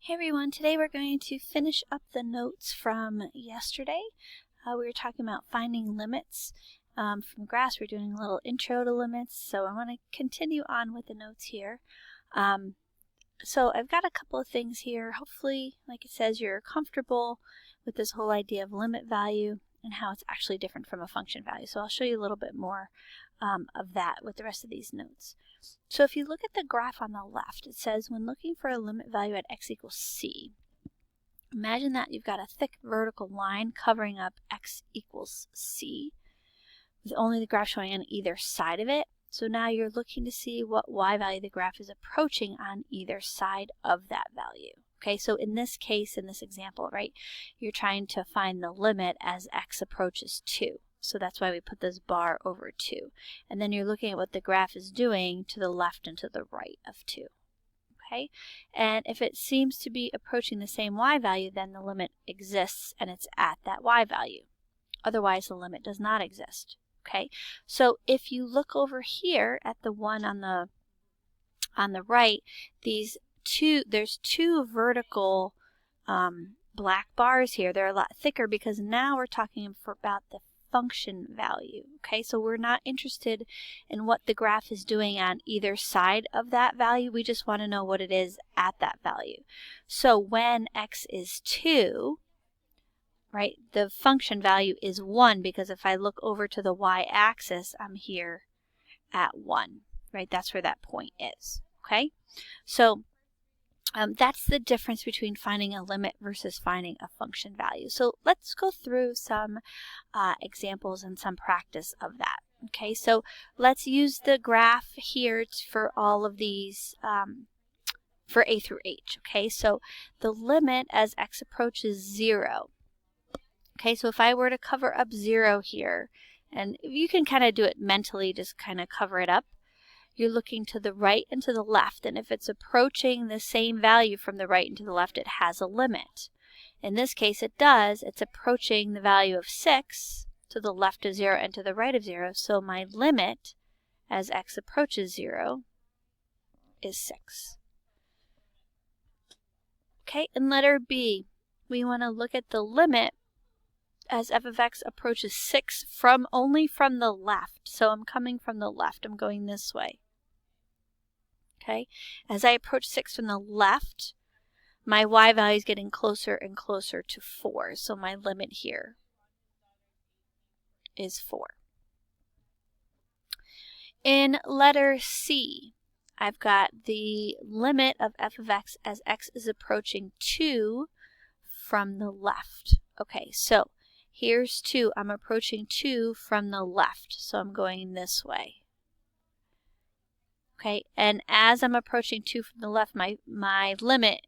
Hey everyone, today we're going to finish up the notes from yesterday. We were talking about finding limits from graphs. We're doing a little intro to limits, so I want to continue on with the notes here. So I've got a couple of things here. Hopefully, like it says, you're comfortable with this whole idea of limit value and how it's actually different from a function value. So I'll show you a little bit more of that with the rest of these notes. So if you look at the graph on the left, it says when looking for a limit value at x equals c, imagine that you've got a thick vertical line covering up x equals c with only the graph showing on either side of it. So now you're looking to see what y value the graph is approaching on either side of that value. Okay, so in this case, in this example, right, you're trying to find the limit as x approaches 2. So that's why we put this bar over 2. And then you're looking at what the graph is doing to the left and to the right of 2. Okay, and if it seems to be approaching the same y value, then the limit exists and it's at that y value. Otherwise, the limit does not exist. Okay, so if you look over here at the one on the right, there's two vertical black bars here. They're a lot thicker because now we're talking about the function value. Okay, so we're not interested in what the graph is doing on either side of that value. We just want to know what it is at that value. So when x is 2, right, the function value is 1 because if I look over to the y-axis, I'm here at 1, right? That's where that point is. Okay, so that's the difference between finding a limit versus finding a function value. So let's go through some examples and some practice of that. Okay, so let's use the graph here for all of these for a through h. Okay, so the limit as x approaches 0. Okay, so if I were to cover up 0 here, and you can kind of do it mentally, just kind of cover it up. You're looking to the right and to the left, and if it's approaching the same value from the right and to the left, it has a limit. In this case, it does. It's approaching the value of 6 to the left of 0 and to the right of 0, so my limit as x approaches 0 is 6. Okay, in letter B, we want to look at the limit as f of x approaches 6 only from the left. So I'm coming from the left. I'm going this way. Okay, as I approach 6 from the left, my y value is getting closer and closer to 4. So my limit here is 4. In letter C, I've got the limit of f of x as x is approaching 2 from the left. Okay, so here's 2. I'm approaching 2 from the left, so I'm going this way. Okay, and as I'm approaching 2 from the left, my limit,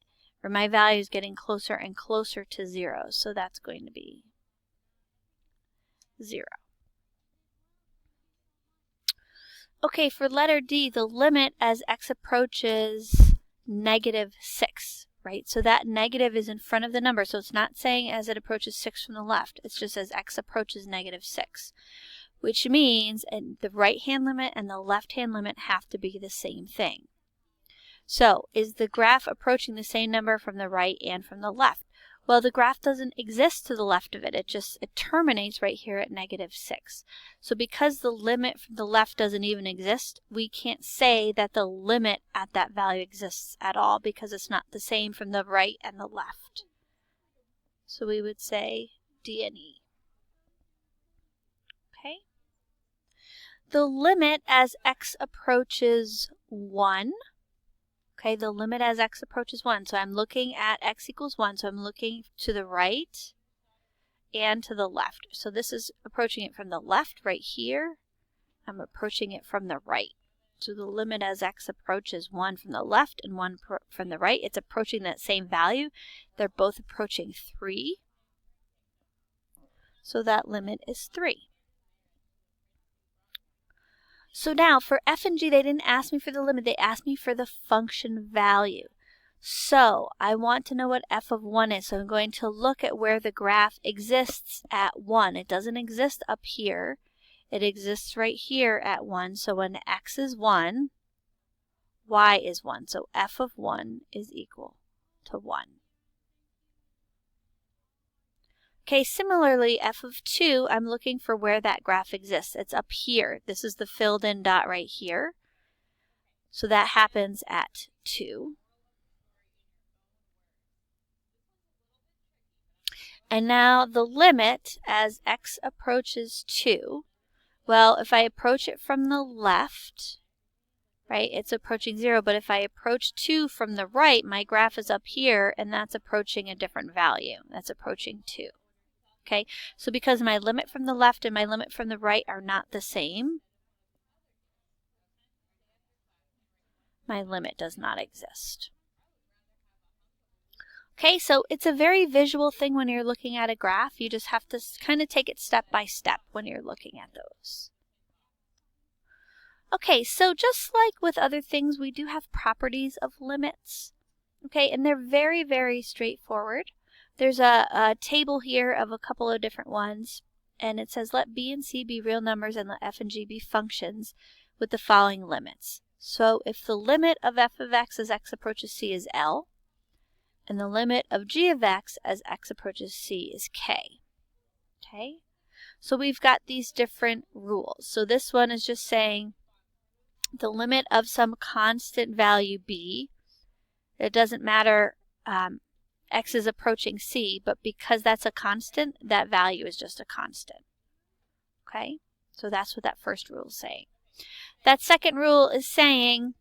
or my value, is getting closer and closer to 0, so that's going to be 0. Okay, for letter D, the limit as x approaches -6. Right, so that negative is in front of the number, so it's not saying as it approaches 6 from the left, it's just as x approaches -6, which means the right-hand limit and the left-hand limit have to be the same thing. So, is the graph approaching the same number from the right and from the left? Well, the graph doesn't exist to the left of it. It terminates right here at -6. So because the limit from the left doesn't even exist, we can't say that the limit at that value exists at all because it's not the same from the right and the left. So we would say D and E. Okay. The limit as x approaches 1. Okay, the limit as x approaches 1. So I'm looking at x equals 1. So I'm looking to the right and to the left. So this is approaching it from the left right here. I'm approaching it from the right. So the limit as x approaches 1 from the left and 1 from the right, it's approaching that same value. They're both approaching 3. So that limit is 3. So now for f and g, they didn't ask me for the limit, they asked me for the function value. So I want to know what f of 1 is, so I'm going to look at where the graph exists at 1. It doesn't exist up here. It exists right here at 1. So when x is 1, y is 1. So f of 1 is equal to 1. Okay, similarly, f of 2, I'm looking for where that graph exists. It's up here. This is the filled in dot right here. So that happens at 2. And now the limit as x approaches 2, well, if I approach it from the left, right, it's approaching 0, but if I approach 2 from the right, my graph is up here, and that's approaching a different value. That's approaching 2. Okay, so because my limit from the left and my limit from the right are not the same, my limit does not exist. Okay, so it's a very visual thing when you're looking at a graph. You just have to kind of take it step by step when you're looking at those. Okay, so just like with other things, we do have properties of limits. Okay, and they're very, very straightforward. There's a table here of a couple of different ones, and it says let b and c be real numbers and let f and g be functions with the following limits. So if the limit of f of x as x approaches c is L, and the limit of g of x as x approaches c is k. Okay, so we've got these different rules. So this one is just saying the limit of some constant value b. It doesn't matter x is approaching c, but because that's a constant, that value is just a constant. Okay, so that's what that first rule is saying. That second rule is saying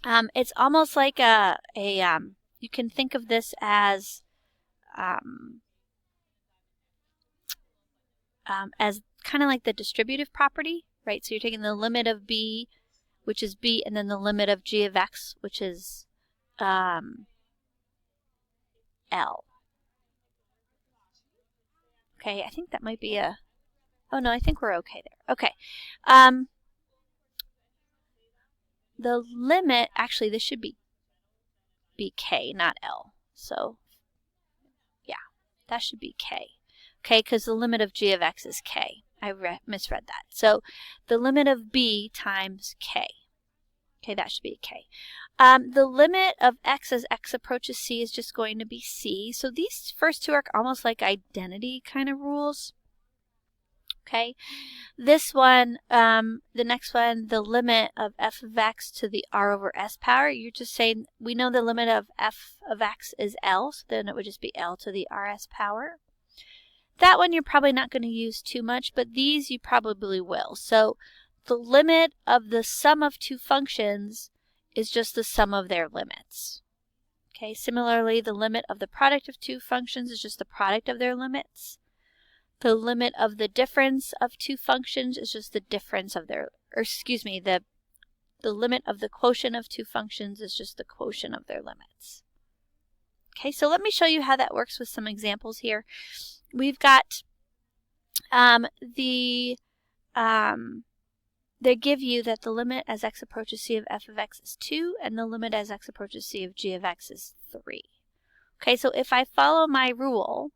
it's almost like you can think of this as kind of like the distributive property, right? So you're taking the limit of b, which is b, and then the limit of g of x, which is L. Okay, I think that might be a, oh no, I think we're okay there. Okay. The limit, actually this should be k, not L. So yeah, that should be k. Okay, because the limit of g of x is k. I misread that. So the limit of b times k. Okay, that should be k. The limit of x as x approaches c is just going to be c. So these first two are almost like identity kind of rules. Okay, this one, the next one, the limit of f of x to the r over s power, you're just saying, we know the limit of f of x is L, so then it would just be L to the rs power. That one you're probably not going to use too much, but these you probably will. So the limit of the sum of two functions is just the sum of their limits. Okay, similarly, the limit of the product of two functions is just the product of their limits. The limit of the difference of two functions is just the difference of their, or excuse me, the limit of the quotient of two functions is just the quotient of their limits. Okay, so let me show you how that works with some examples here. We've got they give you that the limit as x approaches c of f of x is 2, and the limit as x approaches c of g of x is 3. Okay, so if I follow my rule,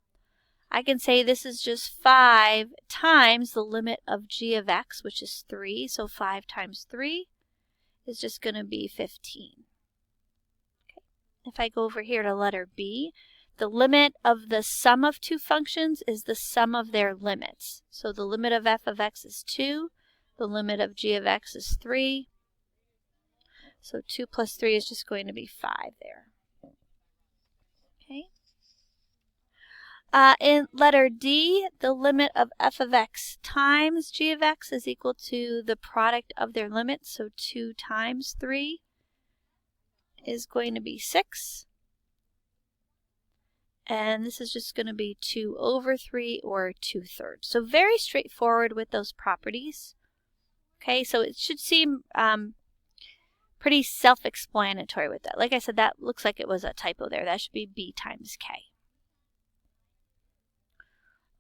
I can say this is just 5 times the limit of g of x, which is 3. So 5 times 3 is just going to be 15. Okay. If I go over here to letter B, the limit of the sum of two functions is the sum of their limits. So the limit of f of x is 2. The limit of g of x is 3. So 2 plus 3 is just going to be 5 there. Okay. In letter D, the limit of f of x times g of x is equal to the product of their limits. So 2 times 3 is going to be 6. And this is just going to be 2 over 3 or 2/3. So very straightforward with those properties. Okay, so it should seem pretty self-explanatory with that. Like I said, that looks like it was a typo there. That should be b times k.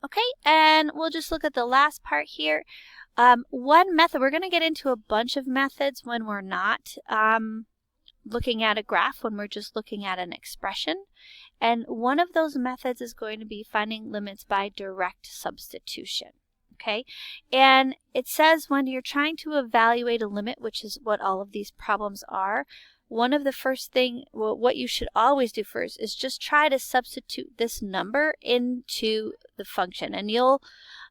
Okay, and we'll just look at the last part here. One method, we're going to get into a bunch of methods when we're not looking at a graph, when we're just looking at an expression. And one of those methods is going to be finding limits by direct substitution. Okay, and it says when you're trying to evaluate a limit, which is what all of these problems are, one of the first thing, well, what you should always do first is just try to substitute this number into the function. And you'll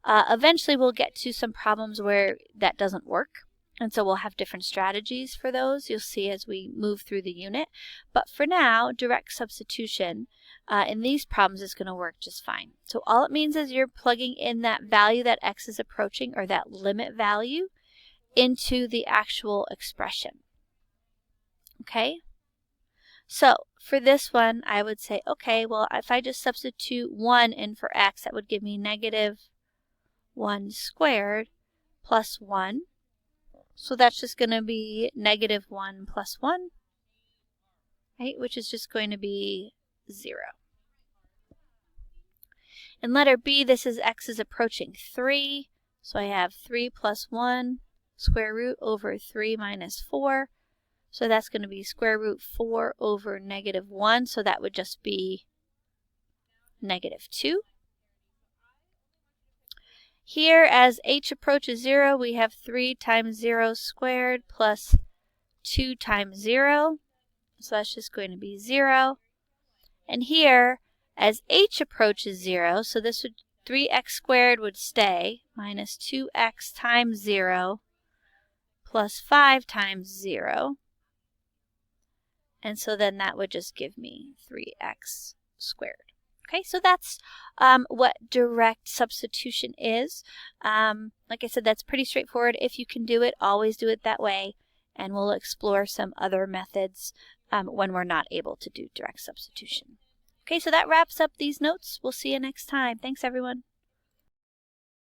eventually we'll get to some problems where that doesn't work. And so we'll have different strategies for those. You'll see as we move through the unit. But for now, direct substitution in these problems is going to work just fine. So all it means is you're plugging in that value that x is approaching, or that limit value, into the actual expression. Okay? So for this one, I would say, okay, well, if I just substitute 1 in for x, that would give me negative 1 squared plus 1. So that's just going to be negative 1 plus 1, right, which is just going to be 0. In letter B, this is x is approaching 3. So I have 3 plus 1 square root over 3 minus 4. So that's going to be square root 4 over negative 1. So that would just be negative 2. Here, as h approaches 0, we have 3 times 0 squared plus 2 times 0. So that's just going to be 0. And here, as h approaches 0, so this would 3x squared would stay, minus 2x times 0 plus 5 times 0. And so then that would just give me 3x squared. Okay, so that's what direct substitution is. Like I said, that's pretty straightforward. If you can do it, always do it that way. And we'll explore some other methods when we're not able to do direct substitution. Okay, so that wraps up these notes. We'll see you next time. Thanks, everyone.